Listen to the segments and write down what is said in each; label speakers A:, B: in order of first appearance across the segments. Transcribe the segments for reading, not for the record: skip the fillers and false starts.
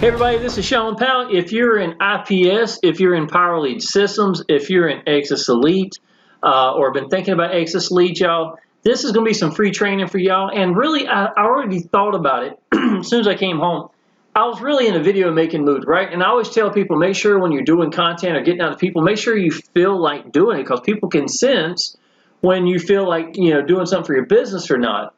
A: Hey everybody, this is Shawn Powell. If you're in IPS, if you're in Power Lead Systems, if you're in Exitus Elite, or been thinking about Exitus Elite, y'all, this is going to be some free training for y'all. And really, I already thought about it as soon as I came home. I was really in a video making mood, right? And I always tell people, make sure when you're doing content or getting out to people, make sure you feel like doing it, because people can sense when you feel like, doing something for your business or not.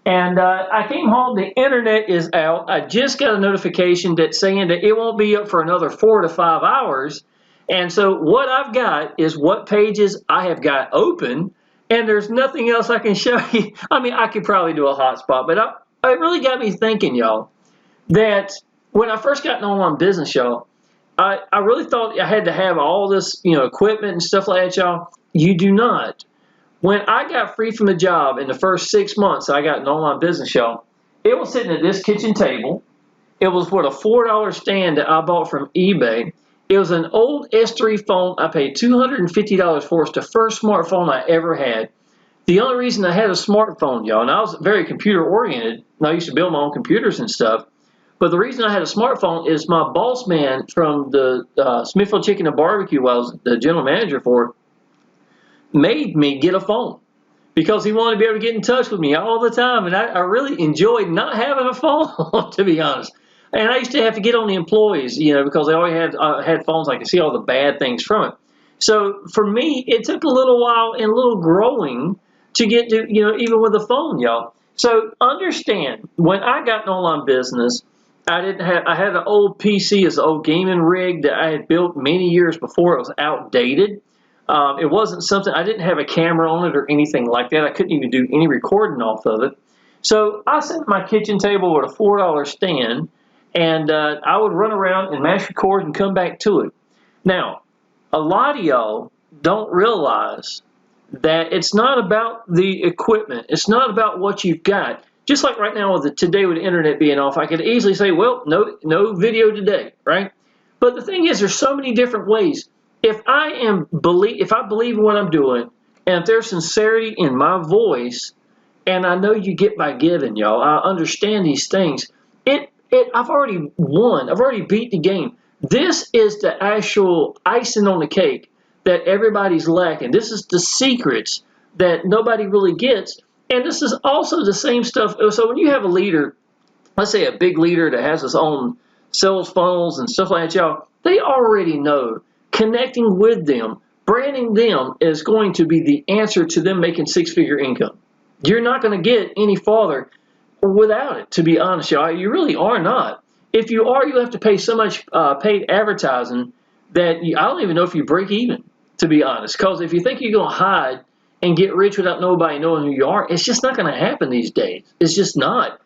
A: And I came home, the internet is out. I just got a notification that's saying that it won't be up for another 4 to 5 hours. And so what I've got is what pages I have got open, and there's nothing else I can show you. I mean, I could probably do a hotspot, but it really got me thinking, y'all, that when I first got an online business, y'all, I really thought I had to have all this, equipment and stuff like that, y'all. You do not. When I got free from the job in the first 6 months, I got an online business, y'all. It was sitting at this kitchen table. It was with a $4 stand that I bought from eBay. It was an old S3 phone. I paid $250 for it. It's the first smartphone I ever had. The only reason I had a smartphone, y'all, and I was very computer oriented, and I used to build my own computers and stuff. But the reason I had a smartphone is my boss man from the Smithfield Chicken and Barbecue, I was the general manager for, made me get a phone because he wanted to be able to get in touch with me all the time. And I really enjoyed not having a phone, to be honest. And I used to have to get on the employees, because they always had phones. I could see all the bad things from it. So for me, it took a little while and a little growing to get to, even with a phone, y'all. So understand, when I got an online business, I had an old PC, it's an old gaming rig that I had built many years before. It was outdated. It wasn't something, I didn't have a camera on it or anything like that. I couldn't even do any recording off of it. So I set my kitchen table with a $4 stand, and I would run around and mash record and come back to it. Now, a lot of y'all don't realize that it's not about the equipment. It's not about what you've got. Just like right now today with the internet being off, I could easily say, well, no video today, right? But the thing is, there's so many different ways. If I believe in what I'm doing, and if there's sincerity in my voice, and I know you get by giving, y'all, I understand these things. I've already won. I've already beat the game. This is the actual icing on the cake that everybody's lacking. This is the secrets that nobody really gets, and this is also the same stuff. So when you have a leader, let's say a big leader that has his own sales funnels and stuff like that, y'all, they already know. Connecting with them, branding them is going to be the answer to them making six-figure income. You're not going to get any farther without it, to be honest, y'all. You really are not. If you are, you have to pay so much paid advertising that I don't even know if you break even, to be honest. Because if you think you're going to hide and get rich without nobody knowing who you are, it's just not going to happen these days. It's just not.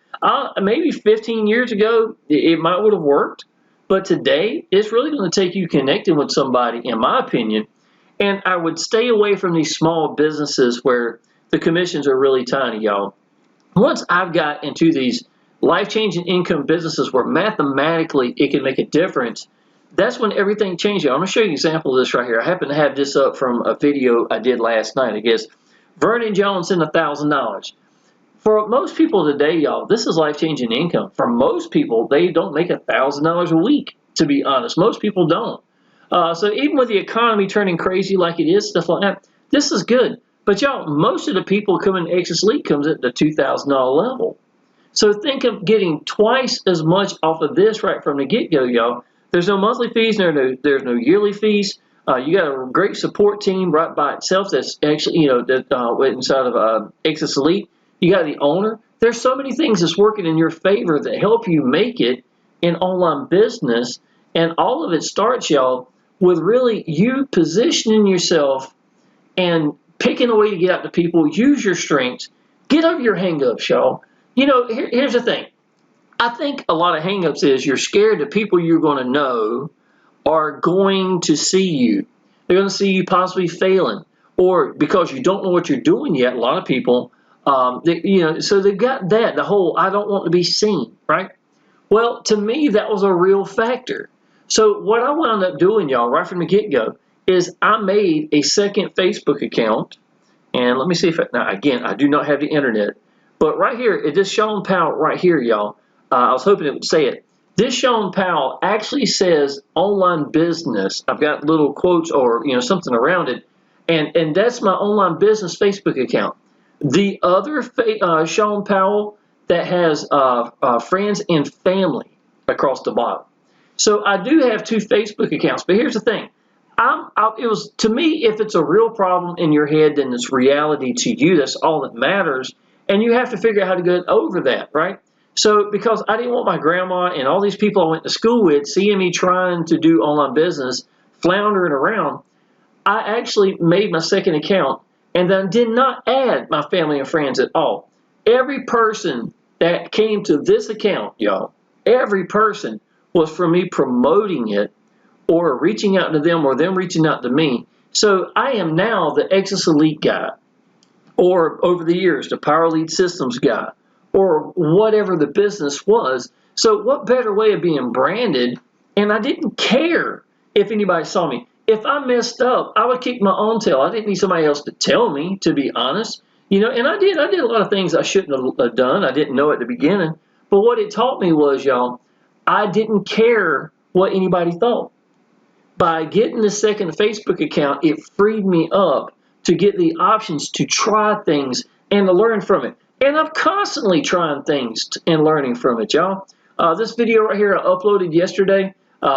A: Maybe 15 years ago, it might would have worked. But today, it's really going to take you connecting with somebody, in my opinion. And I would stay away from these small businesses where the commissions are really tiny, y'all. Once I've got into these life-changing income businesses where mathematically it can make a difference, that's when everything changes. I'm going to show you an example of this right here. I happen to have this up from a video I did last night, I guess. Vernon Jones in $1,000. For most people today, y'all, this is life-changing income. For most people, they don't make $1,000 a week, to be honest. Most people don't. So even with the economy turning crazy like it is, stuff like that, this is good. But y'all, most of the people coming to Exitus Elite comes at the $2,000 level. So think of getting twice as much off of this right from the get-go, y'all. There's no monthly fees, there's no yearly fees. You got a great support team right by itself that's actually, inside of Exitus Elite. You got the owner. There's so many things that's working in your favor that help you make it in online business. And all of it starts, y'all, with really you positioning yourself and picking a way to get out to people. Use your strengths. Get over your hang-ups, y'all. Here's the thing. I think a lot of hang-ups is you're scared that people you're going to know are going to see you. They're going to see you possibly failing. Or because you don't know what you're doing yet, a lot of people, so they've got that, the whole I don't want to be seen, right? Well, to me, that was a real factor. So what I wound up doing, y'all, right from the get-go, is I made a second Facebook account. And let me see if, now again, I do not have the internet. But right here, it is Shawn Powell right here, y'all. I was hoping it would say it. This Shawn Powell actually says online business. I've got little quotes or something around it, and that's my online business Facebook account. The other Shawn Powell that has friends and family across the bottom. So I do have 2 Facebook accounts, but here's the thing. It was to me, if it's a real problem in your head, then it's reality to you. That's all that matters, and you have to figure out how to get over that, right? So because I didn't want my grandma and all these people I went to school with seeing me trying to do online business, floundering around, I actually made my second account and then did not add my family and friends at all. Every person that came to this account, y'all, every person was from me promoting it or reaching out to them or them reaching out to me. So I am now the Exitus Elite guy, or over the years, the Power Lead Systems guy, or whatever the business was. So what better way of being branded? And I didn't care if anybody saw me. If I messed up, I would kick my own tail. I didn't need somebody else to tell me, to be honest. And I did a lot of things I shouldn't have done. I didn't know at the beginning. But what it taught me was, y'all, I didn't care what anybody thought. By getting the second Facebook account, it freed me up to get the options to try things and to learn from it. And I'm constantly trying things and learning from it, y'all. This video right here I uploaded yesterday.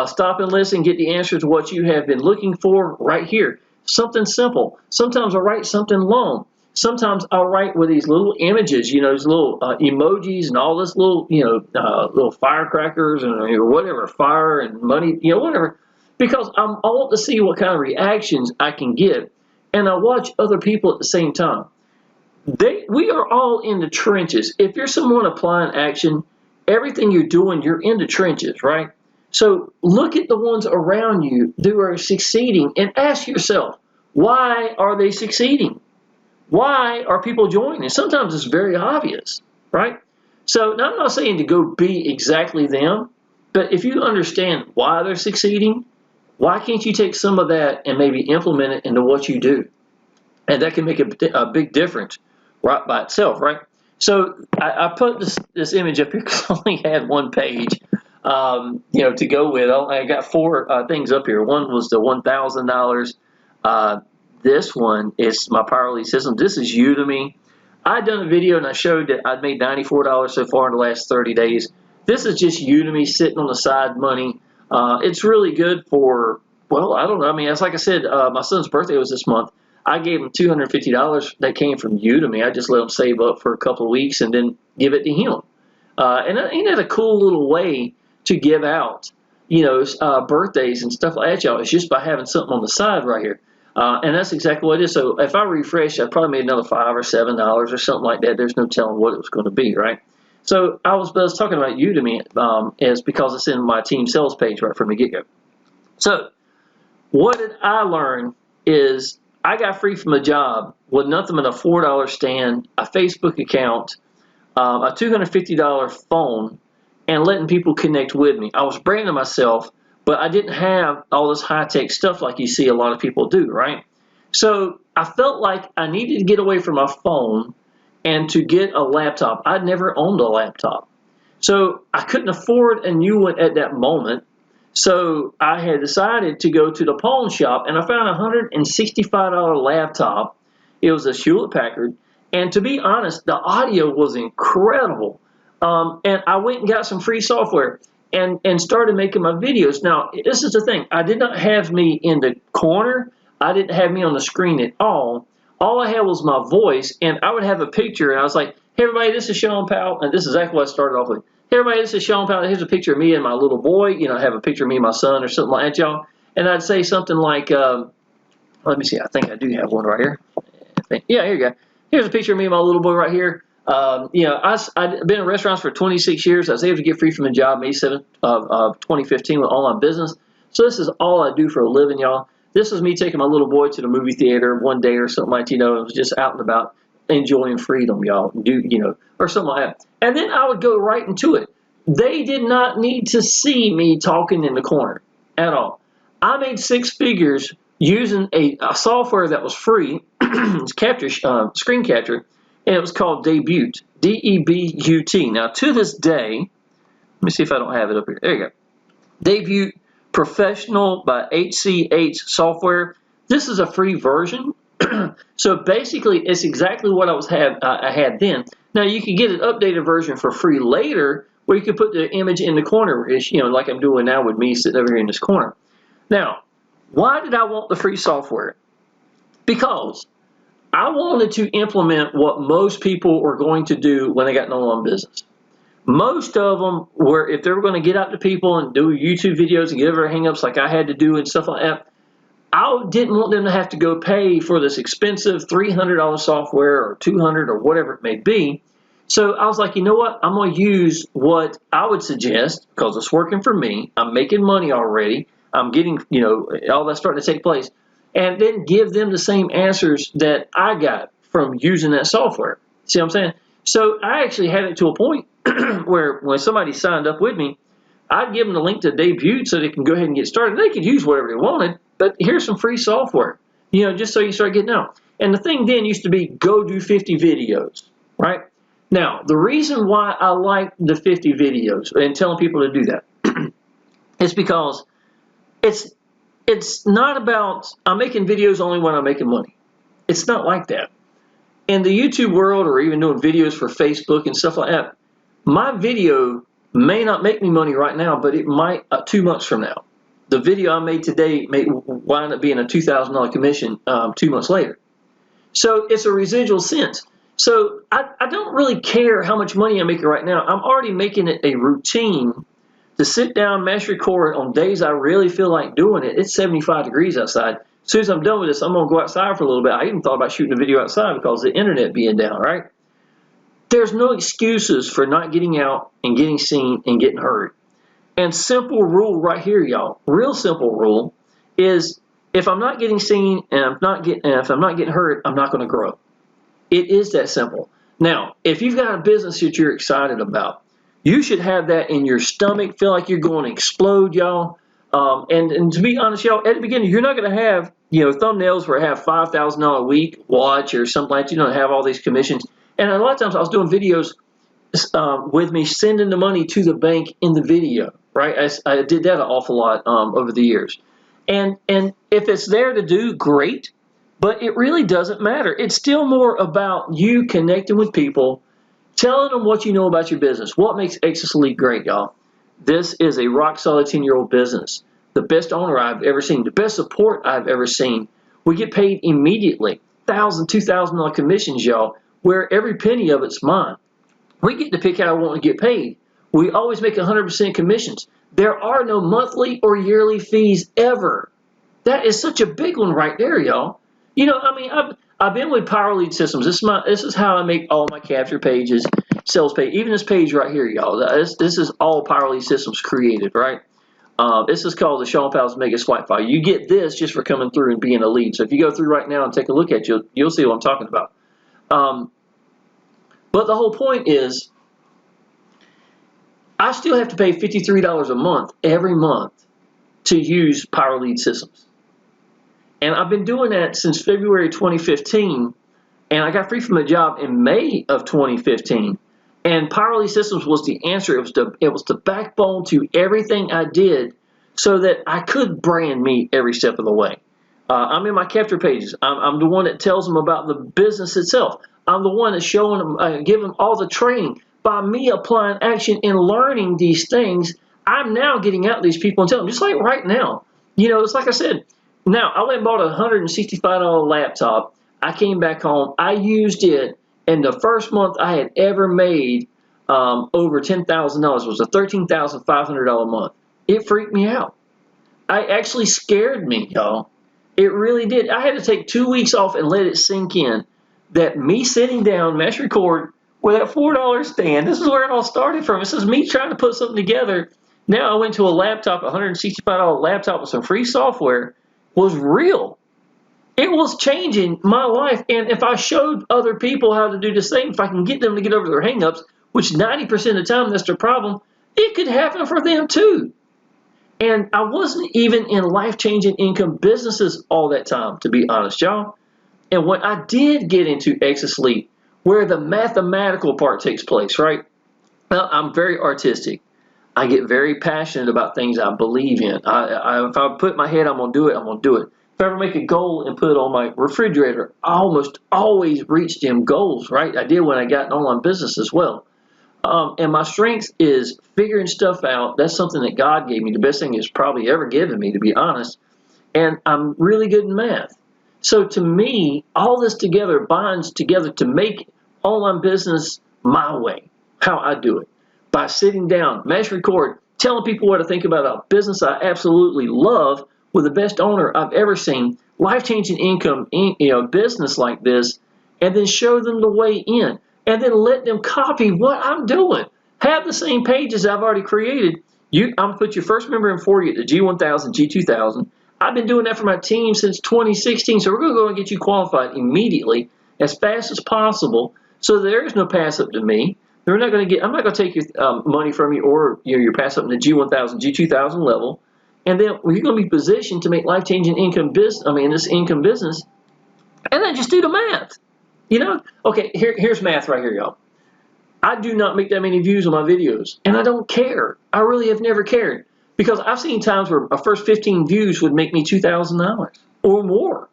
A: Stop and listen, get the answer to what you have been looking for right here. Something simple. Sometimes I'll write something long. Sometimes I'll write with these little images, these little emojis and all this little, little firecrackers and whatever, fire and money, whatever. Because I want to see what kind of reactions I can get, and I watch other people at the same time. We are all in the trenches. If you're someone applying action, everything you're doing, you're in the trenches, right? So look at the ones around you who are succeeding and ask yourself, why are they succeeding? Why are people joining? Sometimes it's very obvious, right? So now I'm not saying to go be exactly them, but if you understand why they're succeeding, why can't you take some of that and maybe implement it into what you do? And that can make a big difference right by itself, right? So I put this image up here because I only had one page, to go with. I got 4 things up here. One was the $1,000. This one is my Power Lead system. This is Udemy. I'd done a video and I showed that I'd made $94 so far in the last 30 days. This is just Udemy sitting on the side money. It's really good for, well, I don't know. I mean, it's like I said, my son's birthday was this month. I gave him $250 that came from Udemy. I just let him save up for a couple of weeks and then give it to him. And ain't that a cool little way to give out, birthdays and stuff like that, y'all? It's just by having something on the side right here. And that's exactly what it is. So if I refresh, I probably made another $5 or $7 or something like that. There's no telling what it was going to be, right? So I was talking about Udemy is because it's in my team sales page right from the get-go. So what did I learn is I got free from a job with nothing but a $4 stand, a Facebook account, a $250 phone, and letting people connect with me. I was branding myself, but I didn't have all this high-tech stuff like you see a lot of people do, right? So I felt like I needed to get away from my phone and to get a laptop. I'd never owned a laptop. So I couldn't afford a new one at that moment. So I had decided to go to the pawn shop, and I found a $165 laptop. It was a Hewlett-Packard. And to be honest, the audio was incredible. And I went and got some free software and started making my videos. Now, this is the thing. I did not have me in the corner. I didn't have me on the screen at all. All I had was my voice, and I would have a picture, and I was like, hey, everybody, this is Shawn Powell. And this is exactly what I started off with. Hey, everybody, this is Shawn Powell. Here's a picture of me and my little boy. I have a picture of me and my son or something like that, y'all. And I'd say something like, let me see. I think I do have one right here. Yeah, here you go. Here's a picture of me and my little boy right here. I've been in restaurants for 26 years. I was able to get free from a job May 7th of 2015 with online business. So this is all I do for a living, y'all. This is me taking my little boy to the movie theater one day or something like, it was just out and about enjoying freedom, y'all, or something like that. And then I would go right into it. They did not need to see me talking in the corner at all. I made 6 figures using a software that was free, it's screen capture, and it was called Debut, D-E-B-U-T. Now, to this day, Let me see if I don't have it up here. There you go. Debut Professional by HCH Software. This is a free version. So basically, it's exactly what I had then. Now you can get an updated version for free later, where you can put the image in the corner, like I'm doing now with me sitting over here in this corner. Now, why did I want the free software? Because I wanted to implement what most people were going to do when they got an online business. Most of them were, if they were going to get out to people and do YouTube videos and get over hang-ups like I had to do and stuff like that, I didn't want them to have to go pay for this expensive $300 software or $200 or whatever it may be. So I was like, you know what? I'm going to use what I would suggest because it's working for me. I'm making money already. I'm getting, all that's starting to take place. And then give them the same answers that I got from using that software. See what I'm saying? So I actually had it to a point where when somebody signed up with me, I'd give them the link to Debut so they can go ahead and get started. They could use whatever they wanted, but here's some free software, just so you start getting out. And the thing then used to be go do 50 videos, right? Now, the reason why I like the 50 videos and telling people to do that is because it's not about I'm making videos only when I'm making money. It's not like that. In the YouTube world or even doing videos for Facebook and stuff like that, my video may not make me money right now, but it might 2 months from now. The video I made today may wind up being a $2,000 commission 2 months later. So it's a residual sense. So I don't really care how much money I'm making right now. I'm already making it a routine to sit down, mash record on days I really feel like doing it. It's 75 degrees outside. As soon as I'm done with this, I'm going to go outside for a little bit. I even thought about shooting a video outside because of the internet being down, right? There's no excuses for not getting out and getting seen and getting heard. And simple rule right here, y'all, real simple rule is if I'm not getting seen and if I'm not getting heard, I'm not going to grow. It is that simple. Now, if you've got a business that you're excited about, you should have that in your stomach, feel like you're going to explode, y'all. And to be honest, y'all, at the beginning, you're not going to have, thumbnails where I have $5,000 a week watch or something like that. You don't have all these commissions. And a lot of times I was doing videos with me sending the money to the bank in the video, right? I did that an awful lot over the years. And if it's there to do, great. But it really doesn't matter. It's still more about you connecting with people, telling them what you know about your business. What makes Exitus Elite great, y'all? This is a rock-solid 10-year-old business. The best owner I've ever seen. The best support I've ever seen. We get paid immediately. $1,000, $2,000 commissions, y'all, where every penny of it's mine. We get to pick how I want to get paid. We always make 100% commissions. There are no monthly or yearly fees ever. That is such a big one right there, y'all. I've been with Powell Lead Systems. This is how I make all my capture pages, sales page, even this page right here, y'all. This is all Powell Lead Systems created, right? This is called the Shawn Powell's Mega Swipe File. You get this just for coming through and being a lead. So if you go through right now and take a look at it, you'll see what I'm talking about. But the whole point is, I still have to pay $53 a month every month to use Powell Lead Systems. And I've been doing that since February 2015, and I got free from the job in May of 2015. And Powell Lead Systems was the answer. It was the backbone to everything I did so that I could brand me every step of the way. I'm in my capture pages. I'm the one that tells them about the business itself. I'm the one that's showing them, giving them all the training. By me applying action and learning these things, I'm now getting out to these people and telling them, just like right now. It's like I said, now, I went and bought a $165 laptop. I came back home. I used it, and the first month I had ever made over $10,000 was a $13,500 month. It freaked me out. It actually scared me, y'all. It really did. I had to take 2 weeks off and let it sink in that me sitting down, mesh record, with that $4 stand, this is where it all started from. This is me trying to put something together. Now I went to a laptop, a $165 laptop with some free software, was real. It was changing my life. And if I showed other people how to do the same, if I can get them to get over their hangups, which 90% of the time that's their problem, it could happen for them too. And I wasn't even in life-changing income businesses all that time, to be honest, y'all. And when I did get into Exitus Elite, where the mathematical part takes place, right? Well, I'm very artistic. I get very passionate about things I believe in. If I put my head, I'm going to do it, I'm going to do it. If I ever make a goal and put it on my refrigerator, I almost always reach them goals, right? I did when I got an online business as well. And my strength is figuring stuff out. That's something that God gave me. The best thing He's probably ever given me, to be honest. And I'm really good in math. So to me, all this together binds together to make online business my way, how I do it. By sitting down, mash record, telling people what I think about a business I absolutely love with the best owner I've ever seen, life-changing income, business like this, and then show them the way in, and then let them copy what I'm doing. Have the same pages I've already created. I'm gonna put your first member in for you at the G1000, G2000. I've been doing that for my team since 2016, so we're going to go and get you qualified immediately, as fast as possible, so there is no pass up to me. I'm not going to take your money from you or your pass up in the G1000, G2000 level, and then you're going to be positioned to make life-changing income this income business, and then just do the math. Okay, here's math right here, y'all. I do not make that many views on my videos, and I don't care. I really have never cared. Because I've seen times where my first 15 views would make me $2,000 or more,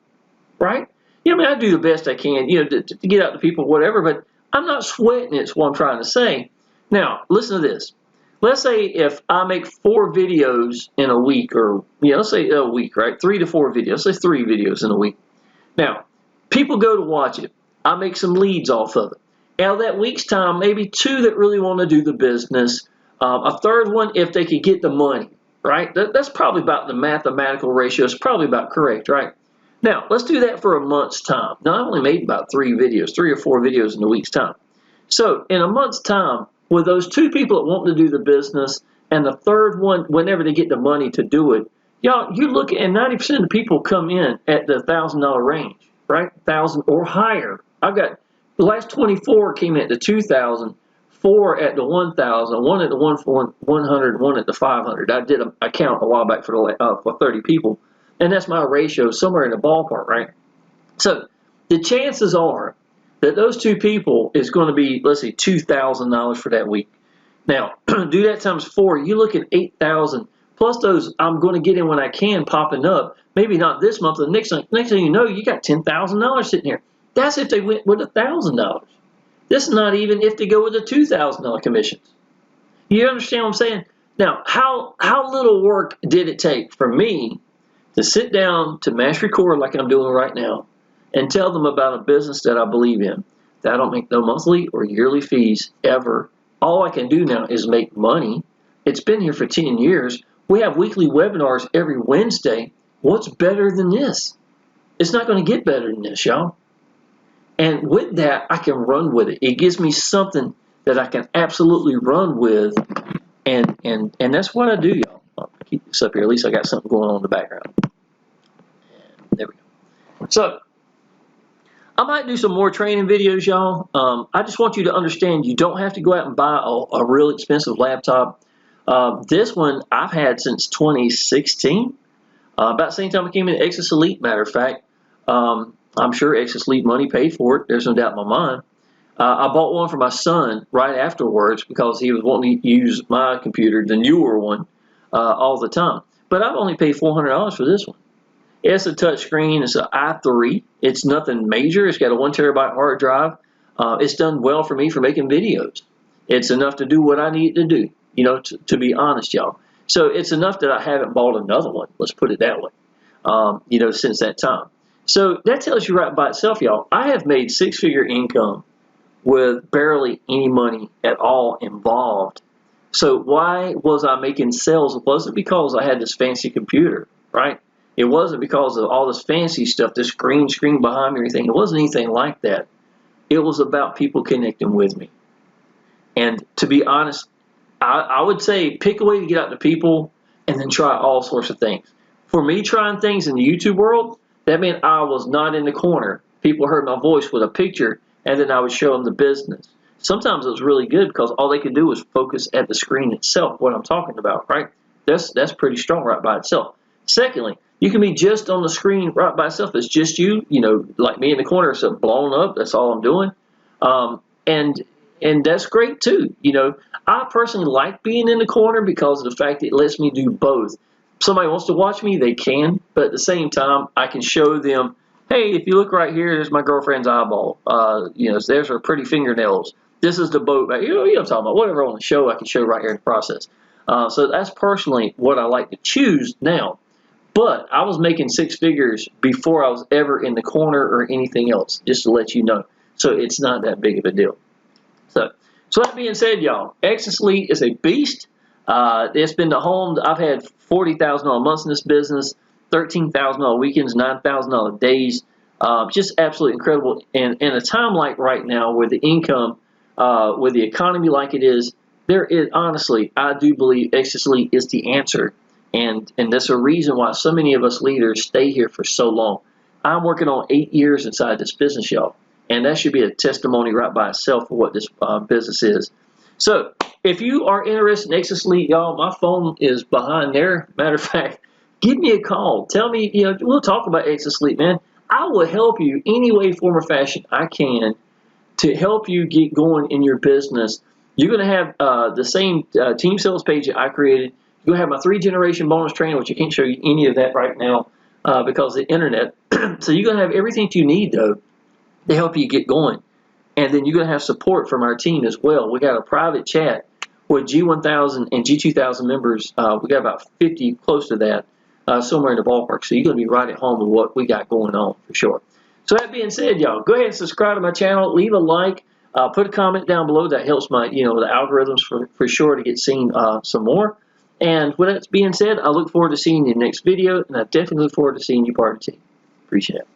A: right? I do the best I can, to get out to people, whatever, but I'm not sweating it, is what I'm trying to say. Now, listen to this. Let's say if I make 4 videos in a week, or, let's say a week, right? 3 to 4 videos. Let's say 3 videos in a week. Now, people go to watch it. I make some leads off of it. Out of that week's time, maybe 2 that really want to do the business. A third one if they could get the money, right? That's probably about the mathematical ratio. It's probably about correct, right? Now, let's do that for a month's time. Now, I've only made about 3 or 4 videos in a week's time. So, in a month's time, with those 2 people that want to do the business and the third one, whenever they get the money to do it, y'all, you look at, and 90% of the people come in at the $1,000 range, right? 1,000 or higher. I've got the last 24 came in at the 2,000. 4 at the 1,000, 1 at the 100, 1 at the 500. I did a count a while back for 30 people, and that's my ratio, somewhere in the ballpark, right? So the chances are that those 2 people is going to be, let's say, $2,000 for that week. Now, do that times 4. You look at 8,000 plus those I'm going to get in when I can popping up. Maybe not this month, the next thing you know, you got $10,000 sitting here. That's if they went with $1,000. This is not even if they go with the $2,000 commissions. You understand what I'm saying? Now, how little work did it take for me to sit down to mash record like I'm doing right now and tell them about a business that I believe in, that I don't make no monthly or yearly fees ever. All I can do now is make money. It's been here for 10 years. We have weekly webinars every Wednesday. What's better than this? It's not going to get better than this, y'all. And with that, I can run with it. It gives me something that I can absolutely run with, and that's what I do, y'all. I'll keep this up here. At least I got something going on in the background. And there we go. So I might do some more training videos, y'all. I just want you to understand you don't have to go out and buy a real expensive laptop. This one I've had since 2016. About the same time I came into Exitus Elite, matter of fact. I'm sure Exitus Elite money paid for it. There's no doubt in my mind. I bought one for my son right afterwards because he was wanting to use my computer, the newer one, all the time. But I've only paid $400 for this one. It's a touch screen. It's an i3. It's nothing major. It's got a 1 terabyte hard drive. It's done well for me for making videos. It's enough to do what I need to do, to be honest, y'all. So it's enough that I haven't bought another one. Let's put it that way, since that time. So that tells you right by itself, y'all. I have made 6-figure income with barely any money at all involved. So why was I making sales? It wasn't because I had this fancy computer, right? It wasn't because of all this fancy stuff, this green screen behind me or anything. It wasn't anything like that. It was about people connecting with me. And to be honest, I would say pick a way to get out to people and then try all sorts of things. For me, trying things in the YouTube world, that meant I was not in the corner. People heard my voice with a picture, and then I would show them the business. Sometimes it was really good because all they could do was focus at the screen itself, what I'm talking about, right? That's pretty strong right by itself. Secondly, you can be just on the screen right by itself. It's just you, like me in the corner, so blown up. That's all I'm doing. And and that's great too. You know, I personally like being in the corner because of the fact that it lets me do both. If somebody wants to watch me, they can, but at the same time, I can show them, hey, if you look right here, there's my girlfriend's eyeball. You know, there's her pretty fingernails. This is the boat back. You know what I'm talking about. Whatever on the show, I can show right here in the process. So that's personally what I like to choose now. But I was making six figures before I was ever in the corner or anything else, just to let you know. So it's not that big of a deal. So that being said, y'all, Exitus Elite is a beast. It's been the home. I've had $40,000 months in this business, $13,000 weekends, $9,000 days. Just absolutely incredible. And in a time like right now, where the income, with the economy like it is, there is honestly, I do believe Exitus Elite is the answer. And that's a reason why so many of us leaders stay here for so long. I'm working on 8 years inside this business, y'all. And that should be a testimony right by itself for what this business is. So if you are interested in Exitus Elite, y'all, my phone is behind there. Matter of fact, give me a call. Tell me, you know, we'll talk about Exitus Elite, man. I will help you any way, form, or fashion I can to help you get going in your business. You're going to have the same team sales page that I created. You'll have my 3-generation bonus training, which I can't show you any of that right now because of the internet. So you're going to have everything you need, though, to help you get going. And then you're going to have support from our team as well. We got a private chat with G1000 and G2000 members. We got about 50, close to that, somewhere in the ballpark. So you're going to be right at home with what we got going on for sure. So that being said, y'all, go ahead and subscribe to my channel. Leave a like. Put a comment down below. That helps my, the algorithms for sure to get seen some more. And with that being said, I look forward to seeing you in the next video, and I definitely look forward to seeing you part of the team. Appreciate it.